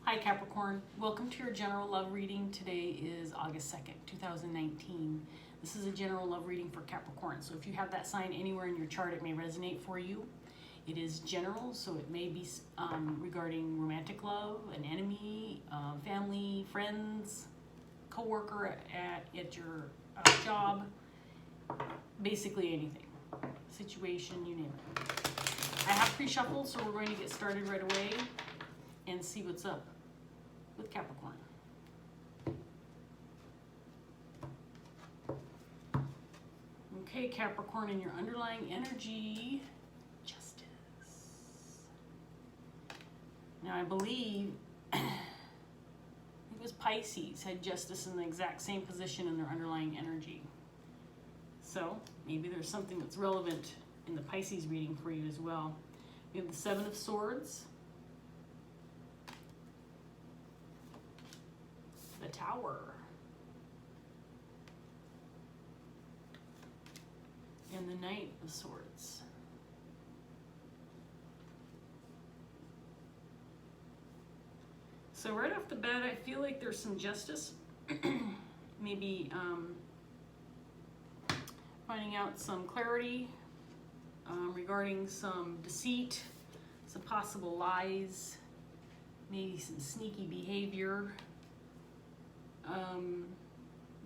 Hi Capricorn, welcome to your general love reading. Today is August 2nd, 2019. This is a general love reading for Capricorn. So if you have that sign anywhere in your chart, it may resonate for you. It is general, so it may be regarding romantic love, an enemy, family, friends, co-worker at your job, basically anything, situation, you name it. I have pre-shuffled, so we're going to get started right away and see what's up with Capricorn. Okay, Capricorn, in your underlying energy, justice. Now I believe it was Pisces had justice in the exact same position in their underlying energy. So maybe there's something that's relevant in the Pisces reading for you as well. We have the Seven of Swords, the Tower, and the Knight of Swords. So right off the bat, I feel like there's some justice. Maybe finding out some clarity regarding some deceit, some possible lies, maybe some sneaky behavior.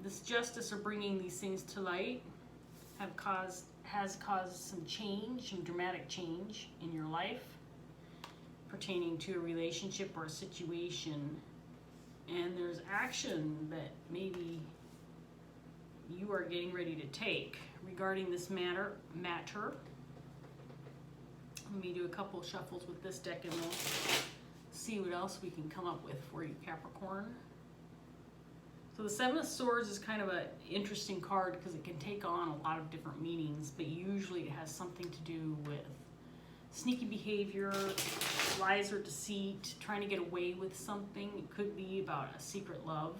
This justice or bringing these things to light has caused some change, some dramatic change in your life pertaining to a relationship or a situation, and there's action that maybe you are getting ready to take regarding this matter. Let me do a couple shuffles with this deck and we'll see what else we can come up with for you, Capricorn. So the Seven of Swords is kind of an interesting card because it can take on a lot of different meanings, but usually it has something to do with sneaky behavior, lies or deceit, trying to get away with something. It could be about a secret love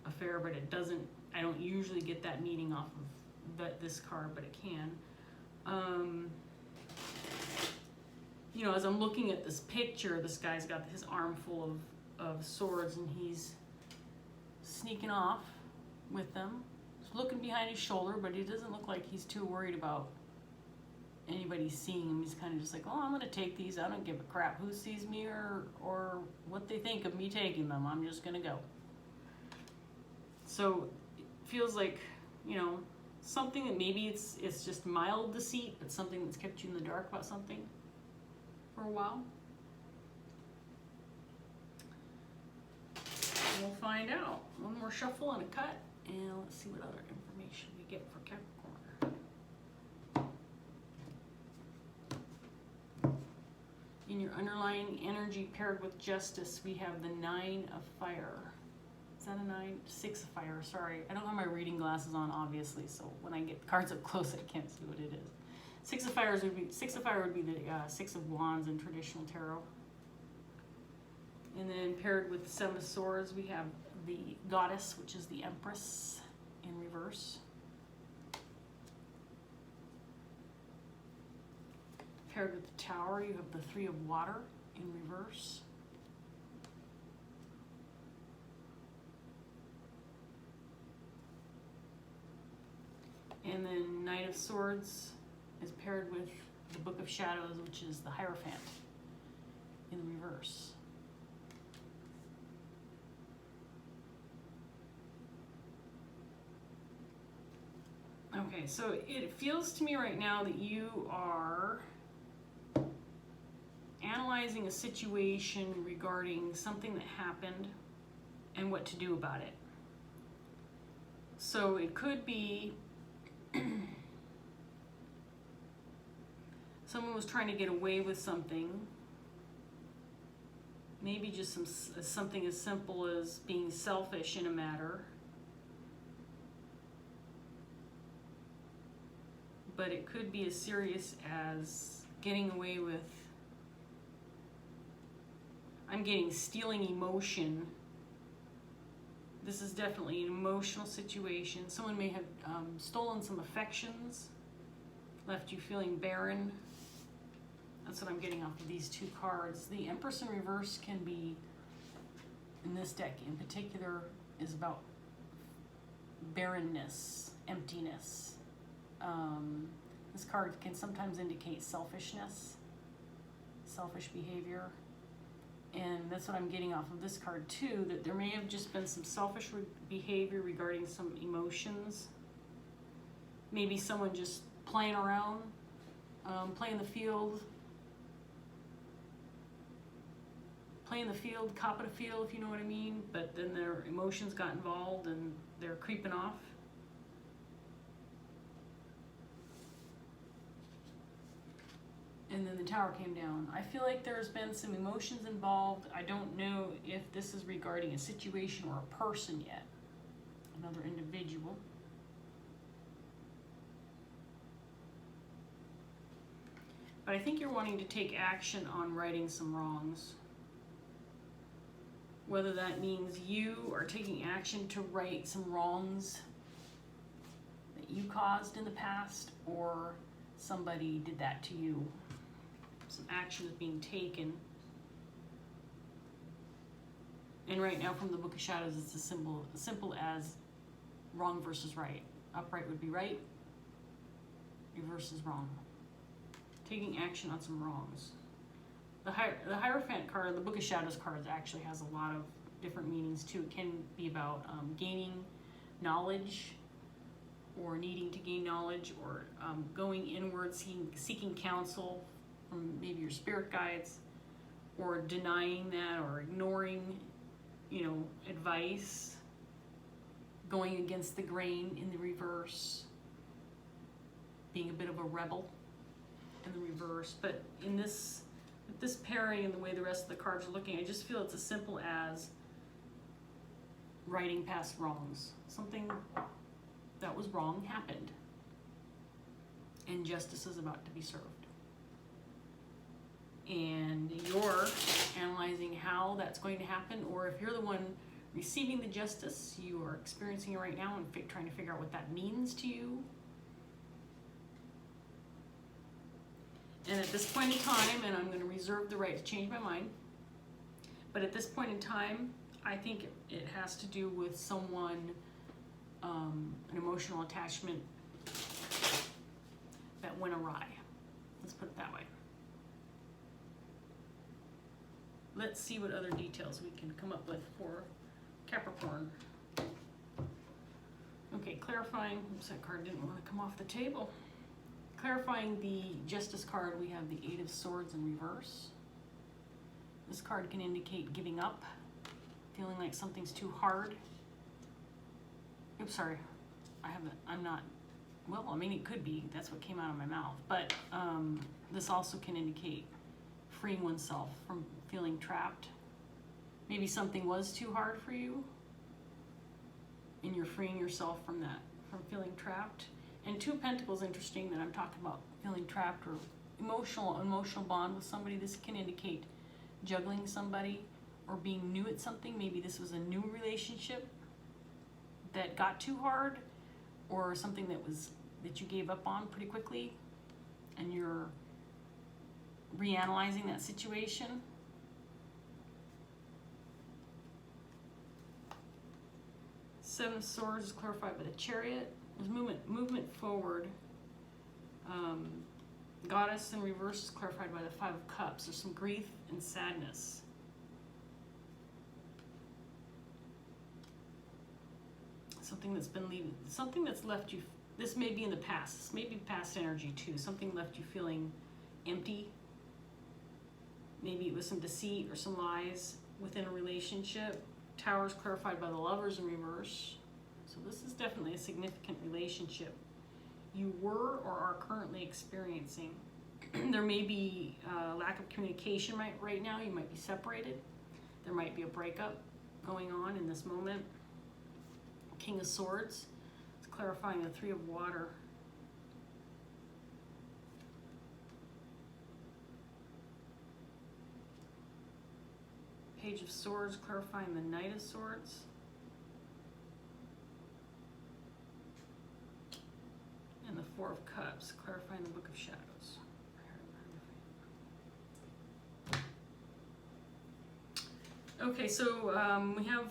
affair, but it doesn't, I don't usually get that meaning off of this card, but it can. You know, as I'm looking at this picture, this guy's got his arm full of swords and he's sneaking off with them. He's looking behind his shoulder, but he doesn't look like he's too worried about anybody seeing him. He's kind of just like, oh, I'm going to take these. I don't give a crap who sees me or what they think of me taking them. I'm just going to go. So it feels like, you know, something that maybe it's just mild deceit, but something that's kept you in the dark about something for a while. We'll find out. One more shuffle and a cut, and let's see what other information we get for Capricorn. In your underlying energy paired with justice, we have the Nine of Fire. Is that a nine? Six of Fire, sorry. I don't have my reading glasses on, obviously, so when I get the cards up close, I can't see what it is. Six of Fire would be the Six of Wands in traditional tarot. And then paired with the Seven of Swords, we have the Goddess, which is the Empress in reverse. Paired with the Tower, you have the Three of Water in reverse. And then Knight of Swords is paired with the Book of Shadows, which is the Hierophant in reverse. Okay, so it feels to me right now that you are analyzing a situation regarding something that happened and what to do about it. So it could be someone was trying to get away with something. Maybe just something as simple as being selfish in a matter. But it could be as serious as getting away with, I'm getting stealing emotion. This is definitely an emotional situation. Someone may have stolen some affections, left you feeling barren. That's what I'm getting off of these two cards. The Empress in reverse can be in this deck in particular is about barrenness, emptiness. This card can sometimes indicate selfishness, selfish behavior. And that's what I'm getting off of this card too, that there may have just been some selfish behavior regarding some emotions. Maybe someone just playing around, playing the field, cop at a field, if you know what I mean, but then their emotions got involved and they're creeping off. And then the tower came down. I feel like there's been some emotions involved. I don't know if this is regarding a situation or a person yet. Another individual. But I think you're wanting to take action on righting some wrongs. Whether that means you are taking action to right some wrongs that you caused in the past, or somebody did that to you. Some action is being taken. And right now from the Book of Shadows, it's as simple as wrong versus right. Upright would be right, reverse is wrong. Taking action on some wrongs. The Hierophant card, the Book of Shadows cards, actually has a lot of different meanings too. It can be about gaining knowledge, or needing to gain knowledge, or going inward, seeking counsel from maybe your spirit guides, or denying that, or ignoring, advice, going against the grain in the reverse, being a bit of a rebel in the reverse. But in this pairing and the way the rest of the cards are looking, I just feel it's as simple as righting past wrongs. Something that was wrong happened, and justice is about to be served. And you're analyzing how that's going to happen, or if you're the one receiving the justice, you are experiencing it right now and trying to figure out what that means to you. And at this point in time, and I'm going to reserve the right to change my mind, but at this point in time, I think it has to do with someone, an emotional attachment that went awry. Let's put it that way. Let's see what other details we can come up with for Capricorn. Okay, clarifying, oops, that card didn't want to come off the table. Clarifying the Justice card, we have the Eight of Swords in reverse. This card can indicate giving up, feeling like something's too hard. Oops, sorry, it could be, that's what came out of my mouth, but this also can indicate freeing oneself from feeling trapped. Maybe something was too hard for you, and you're freeing yourself from that, from feeling trapped. And Two of Pentacles, interesting that I'm talking about feeling trapped or emotional bond with somebody. This can indicate juggling somebody or being new at something. Maybe this was a new relationship that got too hard, or something that you gave up on pretty quickly, and you're reanalyzing that situation. Seven of Swords is clarified by the Chariot. There's movement forward. Goddess in reverse is clarified by the Five of Cups. There's some grief and sadness. Something that's left you, this may be in the past, this may be past energy too. Something left you feeling empty. Maybe it was some deceit or some lies within a relationship. Tower is clarified by the Lovers in reverse. So this is definitely a significant relationship you were or are currently experiencing. There may be a lack of communication right now. You might be separated. There might be a breakup going on in this moment. King of Swords is clarifying the Three of Water. Page of Swords clarifying the Knight of Swords. And the Four of Cups clarifying the Book of Shadows. Okay, so we have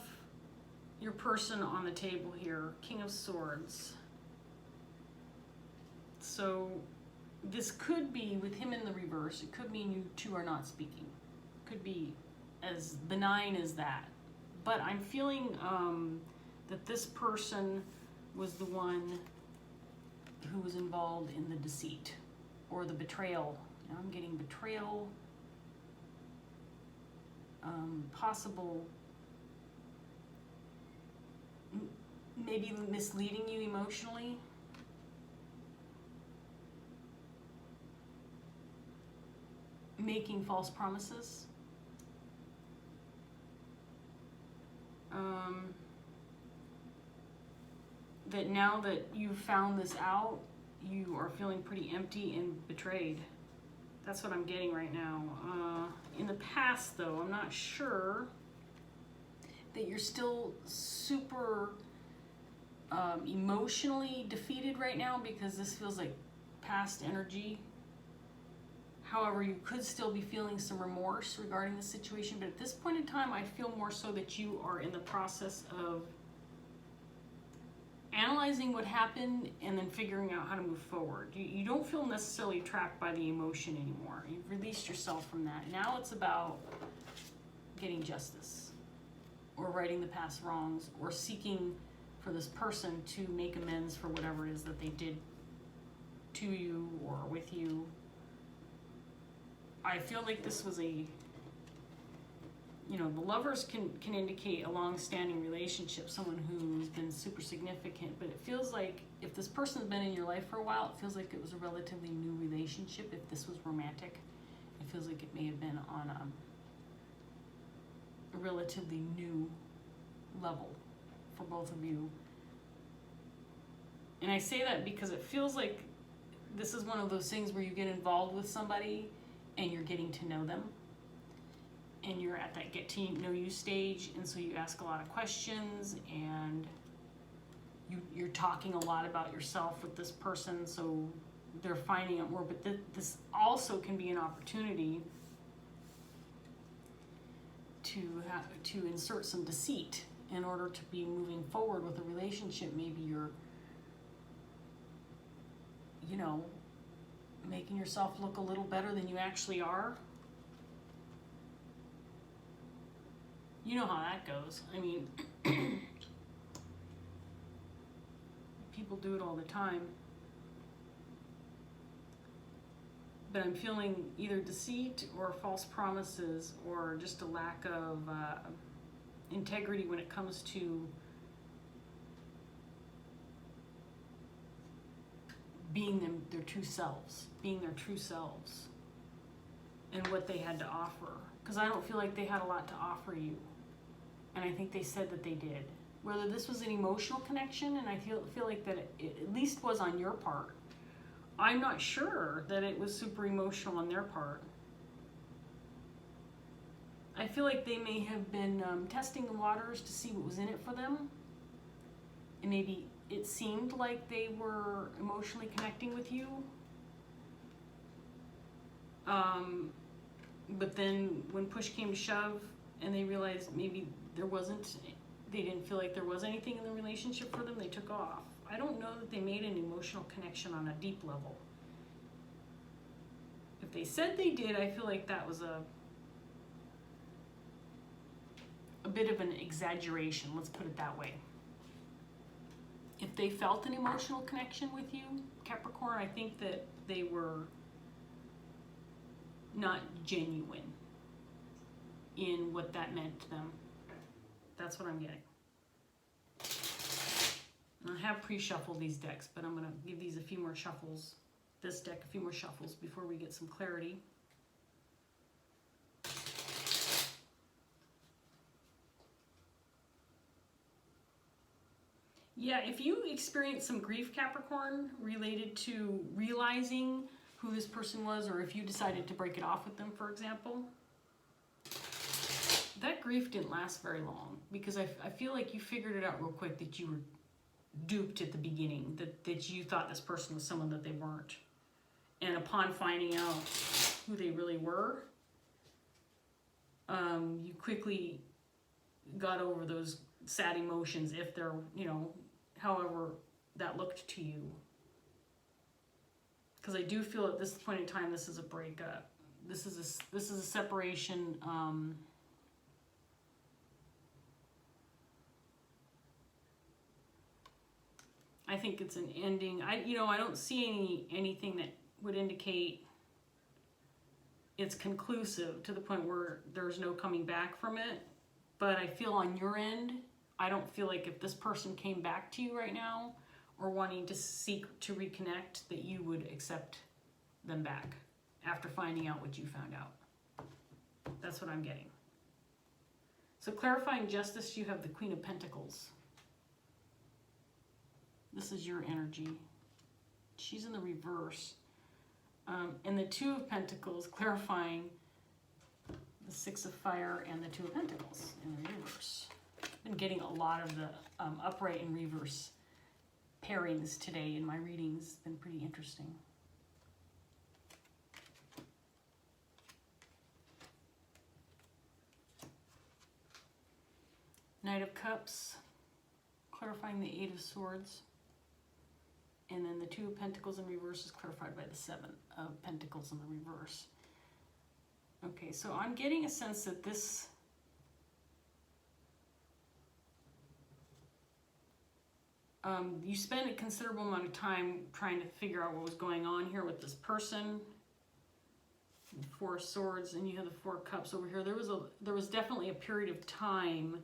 your person on the table here, King of Swords. So this could be, with him in the reverse, it could mean you two are not speaking. Could be as benign as that. But I'm feeling that this person was the one who was involved in the deceit or the betrayal. Now I'm getting betrayal, possible, maybe misleading you emotionally. Making false promises. That now that you've found this out, you are feeling pretty empty and betrayed. That's what I'm getting right now. In the past, though, I'm not sure that you're still super emotionally defeated right now, because this feels like past energy. However, you could still be feeling some remorse regarding the situation, but at this point in time, I feel more so that you are in the process of analyzing what happened and then figuring out how to move forward. You don't feel necessarily trapped by the emotion anymore. You've released yourself from that. Now it's about getting justice, or righting the past wrongs, or seeking for this person to make amends for whatever it is that they did to you or with you. I feel like this was a, you know, the lovers can indicate a long-standing relationship, someone who's been super significant, but it feels like if this person's been in your life for a while, it feels like it was a relatively new relationship. If this was romantic, it feels like it may have been on a relatively new level for both of you. And I say that because it feels like this is one of those things where you get involved with somebody and you're getting to know them, and you're at that get to know you stage, and so you ask a lot of questions, and you're talking a lot about yourself with this person, so they're finding out more. But this also can be an opportunity to insert some deceit in order to be moving forward with a relationship. Maybe you're, you know, making yourself look a little better than you actually are. You know how that goes. I mean, people do it all the time. But I'm feeling either deceit or false promises, or just a lack of integrity when it comes to being their true selves, and what they had to offer. Because I don't feel like they had a lot to offer you, and I think they said that they did. Whether this was an emotional connection, and I feel like that it at least was on your part. I'm not sure that it was super emotional on their part. I feel like they may have been testing the waters to see what was in it for them, and maybe it seemed like they were emotionally connecting with you. But then when push came to shove and they realized maybe they didn't feel like there was anything in the relationship for them, they took off. I don't know that they made an emotional connection on a deep level. If they said they did, I feel like that was a bit of an exaggeration, let's put it that way. If they felt an emotional connection with you, Capricorn, I think that they were not genuine in what that meant to them. That's what I'm getting. I have pre-shuffled these decks, but I'm going to give these a few more shuffles, this deck a few more shuffles before we get some clarity. Yeah, if you experience some grief, Capricorn, related to realizing who this person was, or if you decided to break it off with them, for example, that grief didn't last very long, because I feel like you figured it out real quick that you were duped at the beginning, that you thought this person was someone that they weren't. And upon finding out who they really were, you quickly got over those sad emotions, if they're, you know, however that looked to you. Because I do feel at this point in time, this is a breakup. This is a separation. I think it's an ending. I don't see anything that would indicate it's conclusive to the point where there's no coming back from it. But I feel on your end, I don't feel like if this person came back to you right now or wanting to seek to reconnect, that you would accept them back after finding out what you found out. That's what I'm getting. So clarifying justice, you have the Queen of Pentacles. This is your energy. She's in the reverse. And the Two of Pentacles, clarifying the Six of Fire and the Two of Pentacles in the reverse. I've been getting a lot of the upright and reverse pairings today in my readings. It's been pretty interesting. Knight of Cups, clarifying the Eight of Swords. And then the Two of Pentacles in reverse is clarified by the Seven of Pentacles in the reverse. Okay, so I'm getting a sense that this you spent a considerable amount of time trying to figure out what was going on here with this person. The Four of Swords, and you have the Four of Cups over here. There was definitely a period of time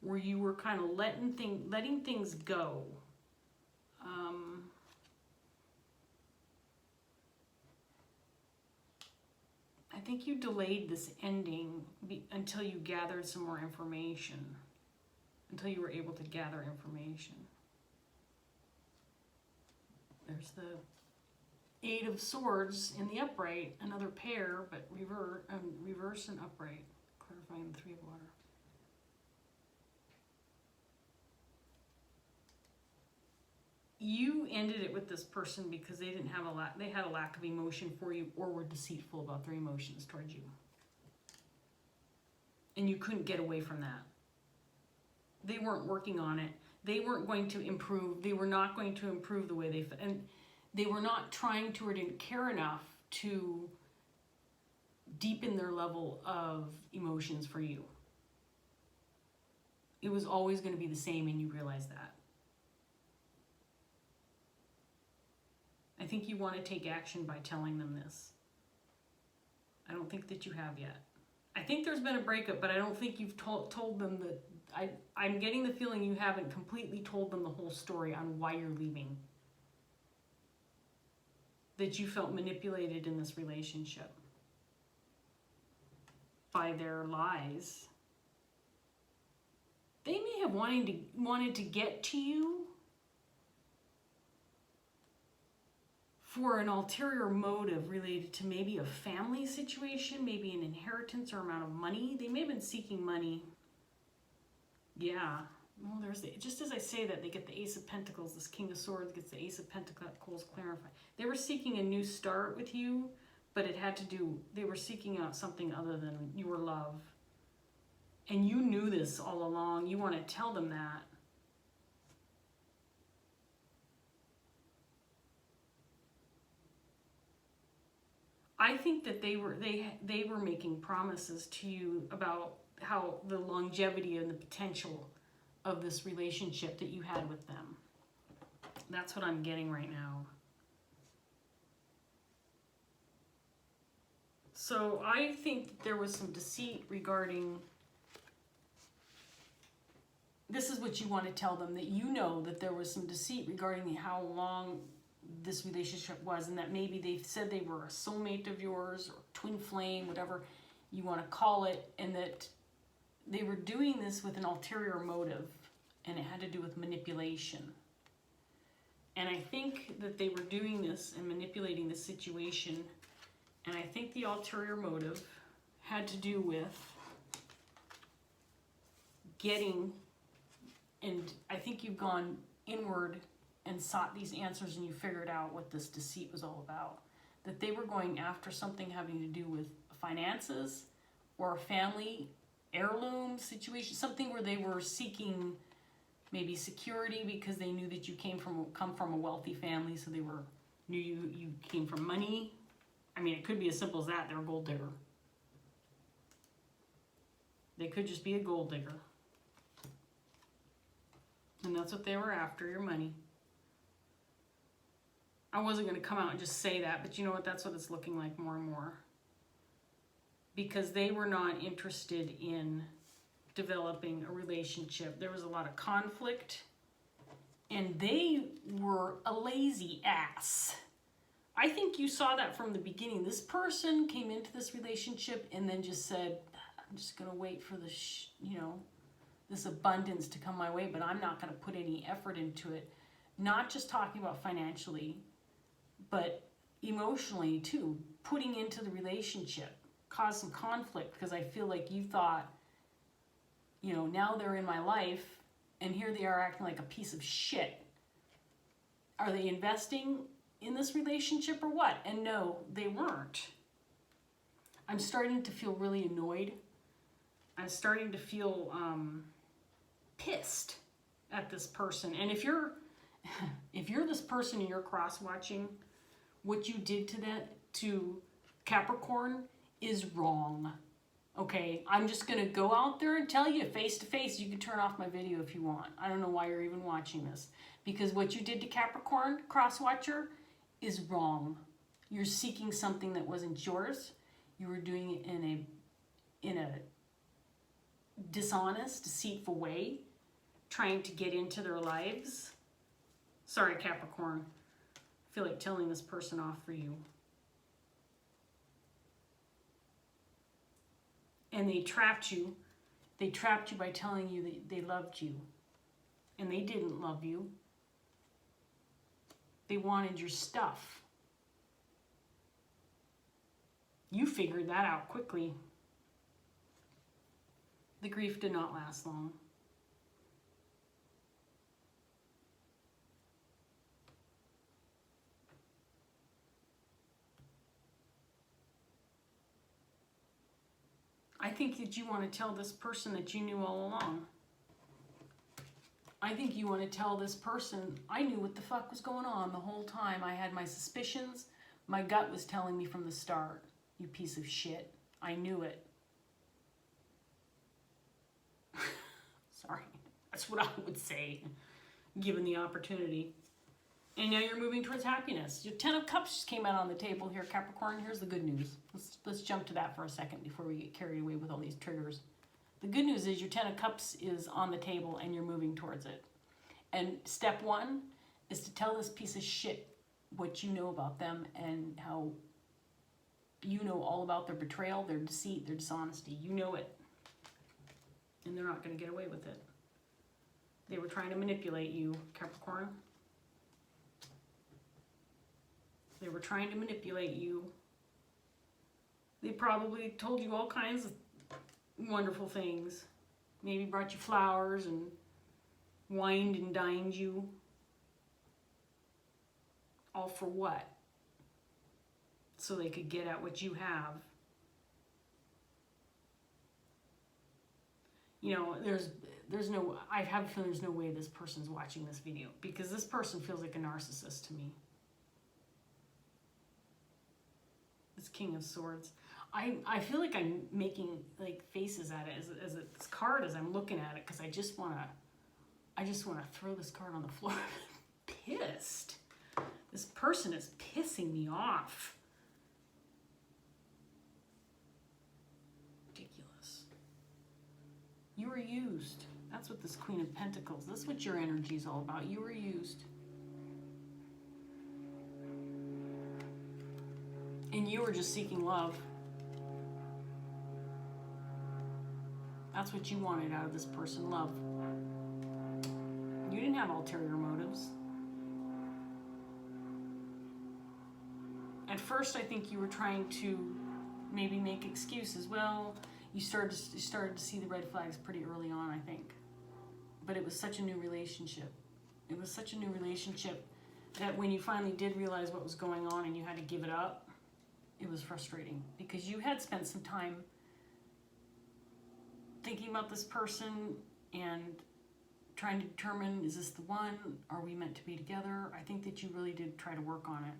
where you were kind of letting things go. I think you delayed this ending until you gathered some more information, until you were able to gather information. There's the Eight of Swords in the upright, another pair, but reverse and upright, clarifying the Three of Water. You ended it with this person because they didn't have they had a lack of emotion for you, or were deceitful about their emotions towards you. And you couldn't get away from that. They weren't working on it. They weren't going to improve. They were not going to improve the way they felt. And they were not trying to or didn't care enough to deepen their level of emotions for you. It was always going to be the same, and you realized that. I think you want to take action by telling them this. I don't think that you have yet. I think there's been a breakup, but I don't think you've told them that. I'm getting the feeling you haven't completely told them the whole story on why you're leaving. That you felt manipulated in this relationship by their lies. They may have wanted to get to you for an ulterior motive related to maybe a family situation, maybe an inheritance or amount of money. They may have been seeking money. Yeah. Well, just as I say that, they get the Ace of Pentacles. This King of Swords gets the Ace of Pentacles clarified. They were seeking a new start with you, but they were seeking out something other than your love. And you knew this all along. You want to tell them that. I think that they were making promises to you about how the longevity and the potential of this relationship that you had with them. That's what I'm getting right now. So I think there was some deceit regarding, this is what you want to tell them, that you know that there was some deceit regarding how long this relationship was, and that maybe they said they were a soulmate of yours, or twin flame, whatever you want to call it, and that they were doing this with an ulterior motive, and it had to do with manipulation. And I think that they were doing this and manipulating the situation, and I think the ulterior motive had to do with getting, and I think you've gone inward and sought these answers, and you figured out what this deceit was all about. That they were going after something having to do with finances or a family heirloom situation, something where they were seeking maybe security because they knew that you come from a wealthy family, so they knew you came from money. I mean, it could be as simple as that. They're a gold digger. They could just be a gold digger. And that's what they were after, your money. I wasn't going to come out and just say that, but you know what? That's what it's looking like more and more. Because they were not interested in developing a relationship. There was a lot of conflict, and they were a lazy ass. I think you saw that from the beginning. This person came into this relationship and then just said, I'm just going to wait for this abundance to come my way, but I'm not going to put any effort into it. Not just talking about financially, but emotionally too. Putting into the relationship caused some conflict because I feel like you thought, now they're in my life and here they are acting like a piece of shit. Are they investing in this relationship or what? And no, they weren't. I'm starting to feel really annoyed. I'm starting to feel pissed at this person. And if you're this person and you're cross-watching, what you did to Capricorn is wrong. Okay, I'm just going to go out there and tell you face to face. You can turn off my video if you want. I don't know why you're even watching this. Because what you did to Capricorn, cross-watcher, is wrong. You're seeking something that wasn't yours. You were doing it in a dishonest, deceitful way, trying to get into their lives. Sorry, Capricorn. I feel like telling this person off for you. And they trapped you. They trapped you by telling you that they loved you. And they didn't love you. They wanted your stuff. You figured that out quickly. The grief did not last long. I think that you want to tell this person that you knew all along. I think you want to tell this person, I knew what the fuck was going on the whole time. I had my suspicions. My gut was telling me from the start, you piece of shit. I knew it. Sorry. That's what I would say, given the opportunity. And now you're moving towards happiness. Your 10 of Cups just came out on the table here, Capricorn. Here's the good news. Let's jump to that for a second before we get carried away with all these triggers. The good news is your 10 of Cups is on the table and you're moving towards it. And step one is to tell this piece of shit what you know about them and how you know all about their betrayal, their deceit, their dishonesty. You know it. And they're not going to get away with it. They were trying to manipulate you, Capricorn. They were trying to manipulate you. They probably told you all kinds of wonderful things. Maybe brought you flowers and wined and dined you. All for what? So they could get at what you have. I have a feeling there's no way this person's watching this video because this person feels like a narcissist to me. This King of Swords. I feel like I'm making like faces at it as this card as I'm looking at it because I just want to throw this card on the floor. I'm pissed. This person is pissing me off. Ridiculous. You were used. That's what this Queen of Pentacles. That's what your energy is all about. You were used. And you were just seeking love. That's what you wanted out of this person, love. You didn't have ulterior motives. At first, I think you were trying to maybe make excuses. Well, you started to see the red flags pretty early on, I think. But it was such a new relationship. It was such a new relationship that when you finally did realize what was going on and you had to give it up, it was frustrating because you had spent some time thinking about this person and trying to determine, is this the one? Are we meant to be together? I think that you really did try to work on it.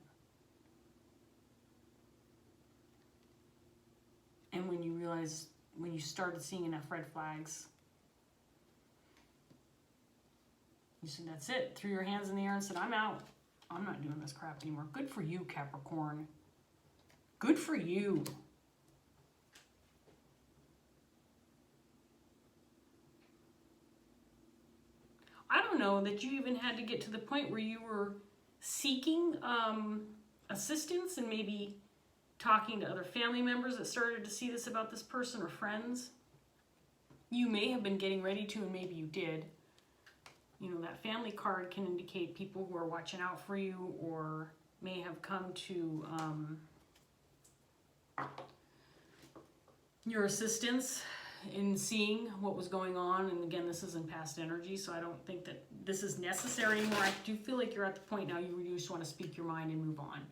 And when you realized, when you started seeing enough red flags, you said, that's it. Threw your hands in the air and said, I'm out. I'm not doing this crap anymore. Good for you, Capricorn. Good for you. I don't know that you even had to get to the point where you were seeking assistance and maybe talking to other family members that started to see this about this person or friends. You may have been getting ready to, and maybe you did. You know, that family card can indicate people who are watching out for you or may have come to your assistance in seeing what was going on. And again, this is in past energy, so I don't think that this is necessary anymore. I do feel like you're at the point now you just want to speak your mind and move on.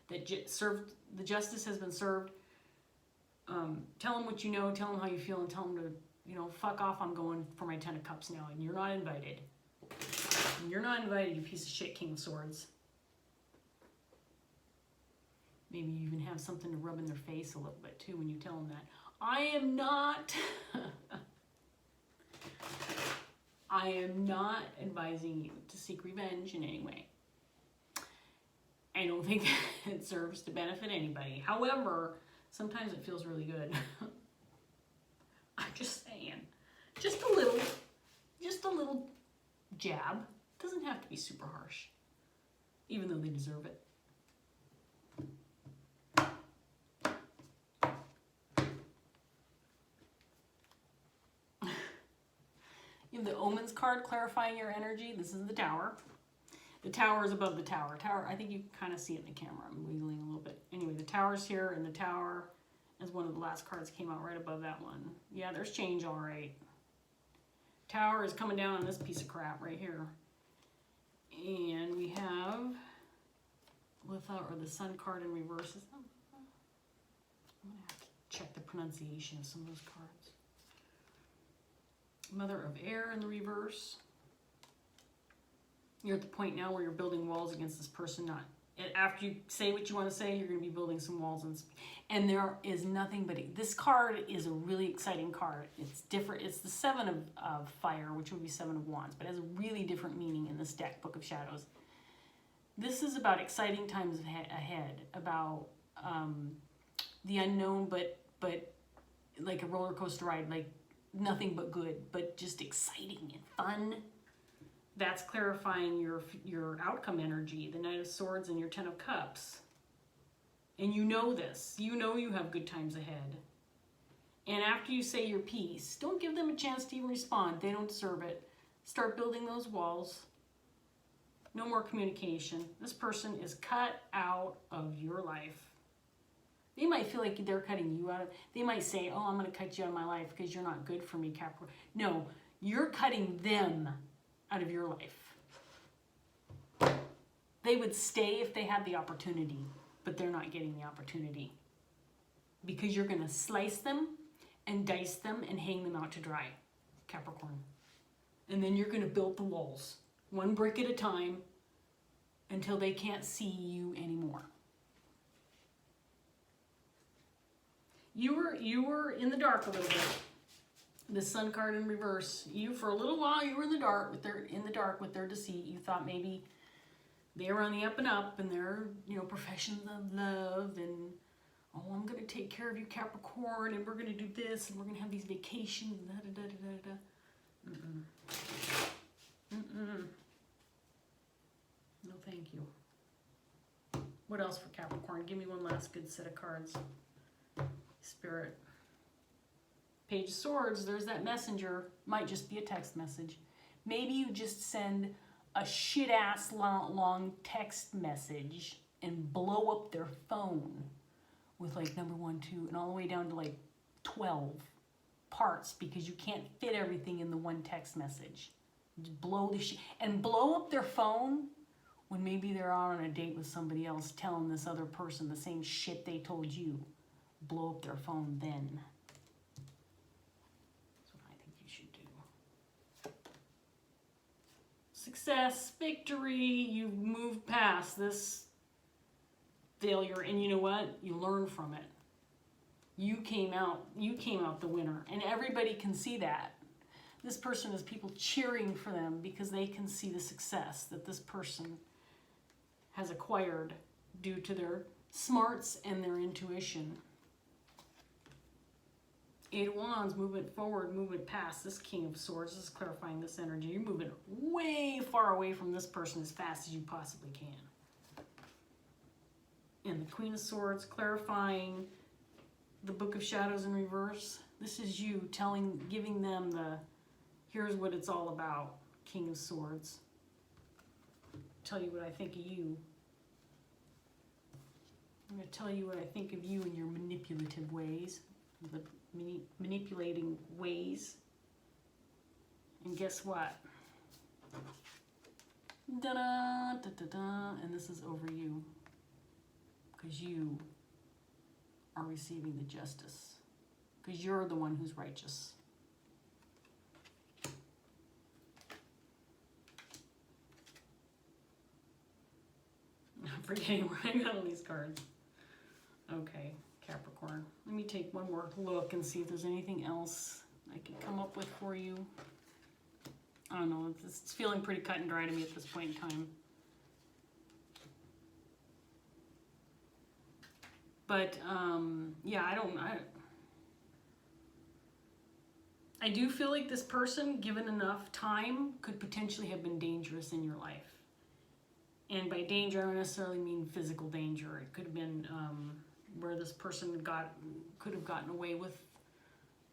That the justice has been served. Tell them what you know, tell them how you feel, and tell them to, you know, fuck off, I'm going for my 10 of Cups now, and you're not invited. You're not invited, you piece of shit, King of Swords. Maybe you even have something to rub in their face a little bit too when you tell them that. I am not advising you to seek revenge in any way. I don't think that it serves to benefit anybody. However, sometimes it feels really good. I'm just saying. Just a little jab. Doesn't have to be super harsh. Even though they deserve it. You have the Omens card clarifying your energy. This is the Tower. The Tower is above the Tower. Tower, I think you kind of see it in the camera. I'm wiggling a little bit. Anyway, the Tower's here, and the Tower is one of the last cards came out right above that one. Yeah, there's change, all right. Tower is coming down on this piece of crap right here. And we have the Sun card in reverse. I'm going to have to check the pronunciation of some of those cards. Mother of Air in the reverse. You're at the point now where you're building walls against this person. Not after you say what you want to say, you're going to be building some walls. And there is nothing but this card is a really exciting card. It's different. It's the Seven of Fire, which would be Seven of Wands, but it has a really different meaning in this deck, Book of Shadows. This is about exciting times ahead, about the unknown, but like a roller coaster ride, like nothing but good, but just exciting and fun. That's clarifying your outcome energy, the Knight of Swords and your 10 of Cups. And you know this. You know you have good times ahead. And after you say your piece, don't give them a chance to even respond. They don't deserve it. Start building those walls. No more communication. This person is cut out of your life. They might feel like they're cutting you out of. They might say, oh, I'm going to cut you out of my life because you're not good for me, Capricorn. No, you're cutting them out of your life. They would stay if they had the opportunity, but they're not getting the opportunity because you're going to slice them and dice them and hang them out to dry, Capricorn. And then you're going to build the walls, one brick at a time, until they can't see you anymore. You were in the dark a little bit. The Sun card in reverse. You, for a little while, you were in the dark with their deceit. You thought maybe they were on the up and up, and their, professions of love, and oh, I'm gonna take care of you, Capricorn, and we're gonna do this, and we're gonna have these vacations, and da da da da da. No, thank you. What else for Capricorn? Give me one last good set of cards. Spirit. Page of Swords, there's that messenger. Might just be a text message. Maybe you just send a shit-ass long text message and blow up their phone with like number 1, 2, and all the way down to like 12 parts because you can't fit everything in the one text message. Just blow the shit and blow up their phone when maybe they're out on a date with somebody else telling this other person the same shit they told you. Blow up their phone then. That's what I success, victory. You've moved past this failure, and you know what? You learn from it. You came out the winner, and everybody can see that. This person is people cheering for them because they can see the success that this person has acquired due to their smarts and their intuition. Eight of Wands, movement forward, movement past. This King of Swords is clarifying this energy. You're moving way far away from this person as fast as you possibly can. And the Queen of Swords, clarifying the Book of Shadows in reverse. This is you giving them the, here's what it's all about, King of Swords. Tell you what I think of you. I'm going to tell you what I think of you and your manipulative ways, the manipulating ways. And guess what? Da-da, da-da-da, and this is over you. Because you are receiving the justice. Because you're the one who's righteous. I'm forgetting where I got all these cards. Okay, Capricorn. Let me take one more look and see if there's anything else I can come up with for you. I don't know, it's feeling pretty cut and dry to me at this point in time. But, yeah, I do feel like this person, given enough time, could potentially have been dangerous in your life. And by danger, I don't necessarily mean physical danger. It could have been where this person could have gotten away with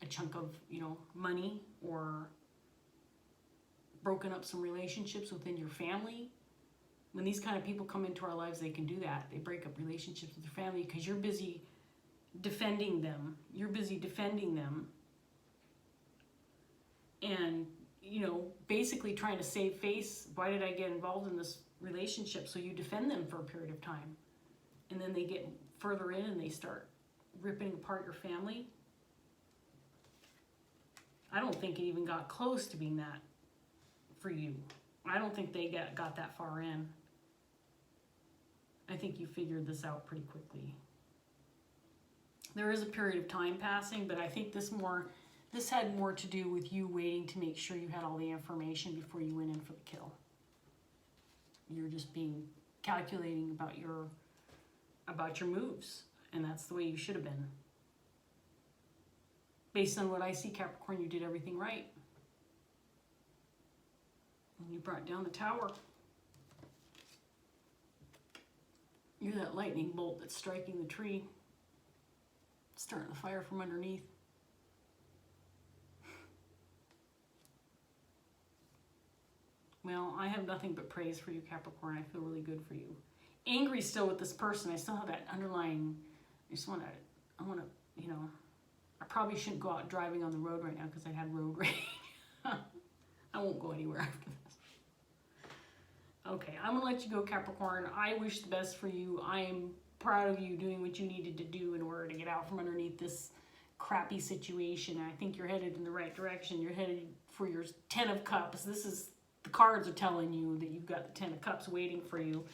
a chunk of, money, or broken up some relationships within your family. When these kind of people come into our lives, they can do that. They break up relationships with your family because you're busy defending them. You're busy defending them. And, basically trying to save face. Why did I get involved in this relationship? So you defend them for a period of time. And then they get further in and they start ripping apart your family. I don't think it even got close to being that for you. I don't think they got that far in. I think you figured this out pretty quickly. There is a period of time passing, but I think this had more to do with you waiting to make sure you had all the information before you went in for the kill. You're just being calculating about your moves, and that's the way you should have been. Based on what I see, Capricorn, you did everything right. And you brought down the Tower. You're that lightning bolt that's striking the tree, starting the fire from underneath. Well, I have nothing but praise for you, Capricorn. I feel really good for you. Angry still with this person. I still have that underlying, I probably shouldn't go out driving on the road right now because I had road rage. I won't go anywhere after this. Okay, I'm going to let you go, Capricorn. I wish the best for you. I am proud of you doing what you needed to do in order to get out from underneath this crappy situation. I think you're headed in the right direction. You're headed for your 10 of Cups. The cards are telling you that you've got the 10 of Cups waiting for you.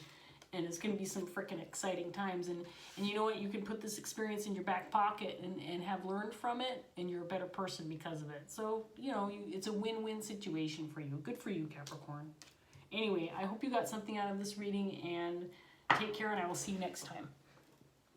And it's going to be some freaking exciting times. And you know what? You can put this experience in your back pocket and have learned from it. And you're a better person because of it. So, it's a win-win situation for you. Good for you, Capricorn. Anyway, I hope you got something out of this reading. And take care, and I will see you next time.